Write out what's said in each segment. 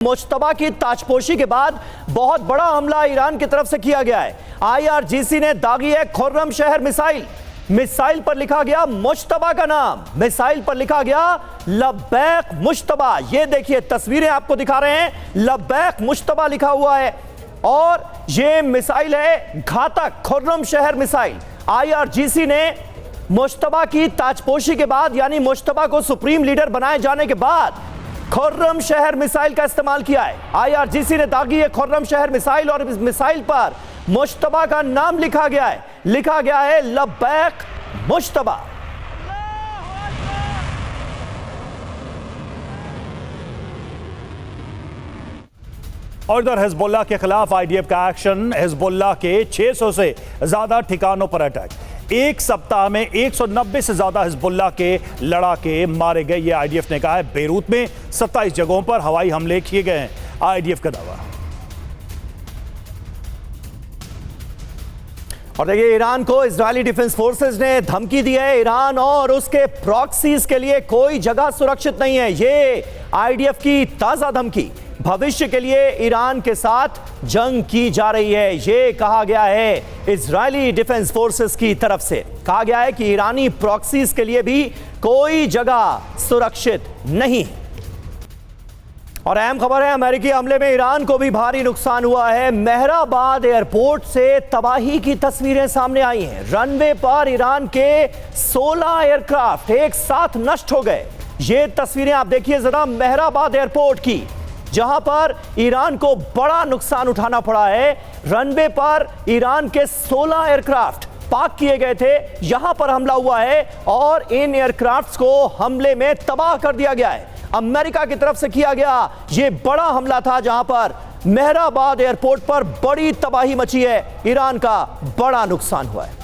मुश्तबा की ताजपोशी के बाद बहुत बड़ा हमला ईरान की तरफ से किया गया है। आईआरजीसी ने दागी है खुर्रम शहर मिसाइल पर लिखा गया मुश्तबा का नाम, मिसाइल पर लिखा गया लब्बैक मुश्तबा। ये देखिए तस्वीरें आपको दिखा रहे हैं, लब्बैक मुश्तबा लिखा हुआ है और ये मिसाइल है घातक खुर्रम शहर मिसाइल। आईआरजीसी ने मुश्तबा की ताजपोशी के बाद यानी मुश्तबा को सुप्रीम लीडर बनाए जाने के बाद खुर्रम शहर मिसाइल का इस्तेमाल किया है। आईआरजीसी ने दागी है खुर्रम शहर मिसाइल और इस मिसाइल पर मुश्तबा का नाम लिखा गया है लब्बैक मुश्तबा। और इधर हिजबुल्लाह के खिलाफ आईडीएफ का एक्शन, हिजबुल्लाह के 600 से ज्यादा ठिकानों पर अटैक। एक सप्ताह में 190 से ज्यादा हिजबुल्लाह के लड़ाके मारे गए, ये आईडीएफ ने कहा है। बेरूत में 27 जगहों पर हवाई हमले किए गए हैं, आईडीएफ का दावा। और देखिए ईरान को इजरायली डिफेंस फोर्सेस ने धमकी दी है। ईरान और उसके प्रॉक्सीज के लिए कोई जगह सुरक्षित नहीं है, ये आईडीएफ की ताजा धमकी। भविष्य के लिए ईरान के साथ जंग की जा रही है, ये कहा गया है इजरायली डिफेंस फोर्सेस की तरफ से। कहा गया है कि ईरानी प्रॉक्सीज के लिए भी कोई जगह सुरक्षित नहीं। और अहम खबर है, अमेरिकी हमले में ईरान को भी भारी नुकसान हुआ है। मेहराबाद एयरपोर्ट से तबाही की तस्वीरें सामने आई हैं। रनवे पर ईरान के 16 एयरक्राफ्ट एक साथ नष्ट हो गए। ये तस्वीरें आप देखिए जरा मेहराबाद एयरपोर्ट की, जहां पर ईरान को बड़ा नुकसान उठाना पड़ा है। रनवे पर ईरान के 16 एयरक्राफ्ट पार्क किए गए थे, यहां पर हमला हुआ है और इन एयरक्राफ्ट्स को हमले में तबाह कर दिया गया है। अमेरिका की तरफ से किया गया यह बड़ा हमला था, जहां पर मेहराबाद एयरपोर्ट पर बड़ी तबाही मची है, ईरान का बड़ा नुकसान हुआ है।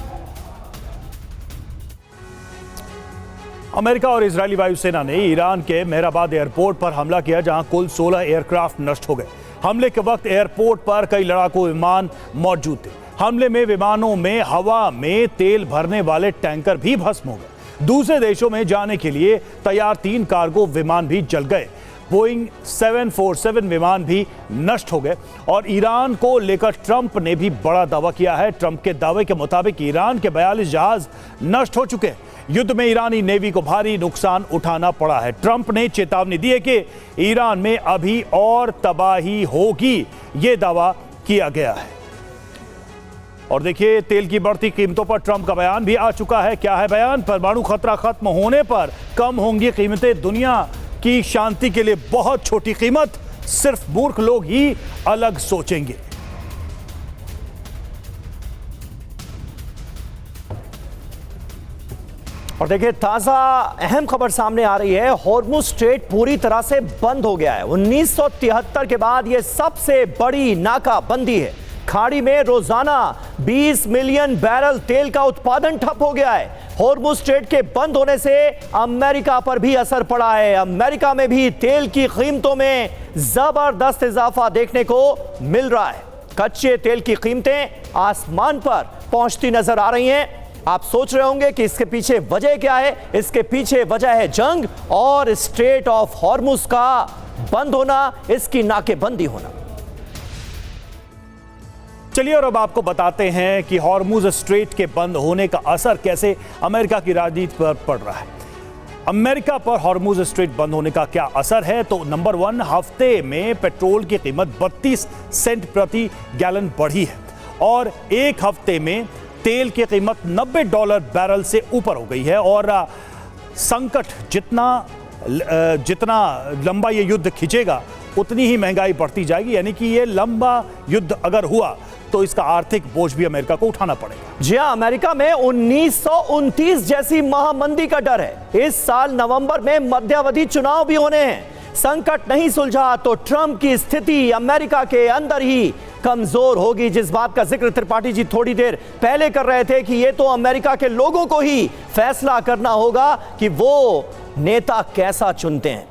अमेरिका और इजरायली वायुसेना ने ईरान के मेहराबाद एयरपोर्ट पर हमला किया, जहां कुल 16 एयरक्राफ्ट नष्ट हो गए। हमले के वक्त एयरपोर्ट पर कई लड़ाकू विमान मौजूद थे। हमले में विमानों में हवा में तेल भरने वाले टैंकर भी भस्म हो गए। दूसरे देशों में जाने के लिए तैयार 3 कार्गो विमान भी जल गए। बोइंग 747 विमान भी नष्ट हो गए। और ईरान को लेकर ट्रंप ने भी बड़ा दावा किया है। ट्रंप के दावे के मुताबिक ईरान के 42 जहाज नष्ट हो चुके हैं। युद्ध में ईरानी नेवी को भारी नुकसान उठाना पड़ा है। ट्रंप ने चेतावनी दी है कि ईरान में अभी और तबाही होगी, यह दावा किया गया है। और देखिए तेल की बढ़ती कीमतों पर ट्रंप का बयान भी आ चुका है। क्या है बयान? परमाणु खतरा खत्म होने पर कम होंगी कीमतें। दुनिया की शांति के लिए बहुत छोटी कीमत, सिर्फ मूर्ख लोग ही अलग सोचेंगे। और देखिए ताजा अहम खबर सामने आ रही है, हॉर्मुज स्ट्रेट पूरी तरह से बंद हो गया है। 1973 के बाद यह सबसे बड़ी नाकाबंदी है। खाड़ी में रोजाना 20 मिलियन बैरल तेल का उत्पादन ठप हो गया है। हॉर्मुज स्ट्रेट के बंद होने से अमेरिका पर भी असर पड़ा है। अमेरिका में भी तेल की कीमतों में जबरदस्त इजाफा देखने को मिल रहा है। कच्चे तेल की कीमतें आसमान पर पहुंचती नजर आ रही हैं। आप सोच रहे होंगे कि इसके पीछे वजह क्या है? इसके पीछे वजह है जंग और स्ट्रेट ऑफ हॉर्मुज का बंद होना, इसकी नाकेबंदी होना। चलिए और अब आपको बताते हैं कि हॉर्मुज स्ट्रेट के बंद होने का असर कैसे अमेरिका की राजनीति पर पड़ रहा है। अमेरिका पर हॉर्मुज स्ट्रेट बंद होने का क्या असर है? तो नंबर 1, हफ्ते में पेट्रोल की कीमत 32 सेंट प्रति गैलन बढ़ी है और एक हफ्ते में तेल की कीमत $90 बैरल से ऊपर हो गई है। और संकट जितना लंबा ये युद्ध खिंचेगा उतनी ही महंगाई बढ़ती जाएगी। यानी कि ये लंबा युद्ध अगर हुआ तो इसका आर्थिक बोझ भी अमेरिका को उठाना पड़ेगा। जी हां, अमेरिका में 1929 जैसी महामंदी का डर है। इस साल नवंबर में मध्यावधि चुनाव भी होने हैं। संकट नहीं सुलझा तो ट्रंप की स्थिति अमेरिका के अंदर ही कमजोर होगी, जिस बात का जिक्र त्रिपाठी जी थोड़ी देर पहले कर रहे थे कि यह तो अमेरिका के लोगों को ही फैसला करना होगा कि वो नेता कैसा चुनते हैं।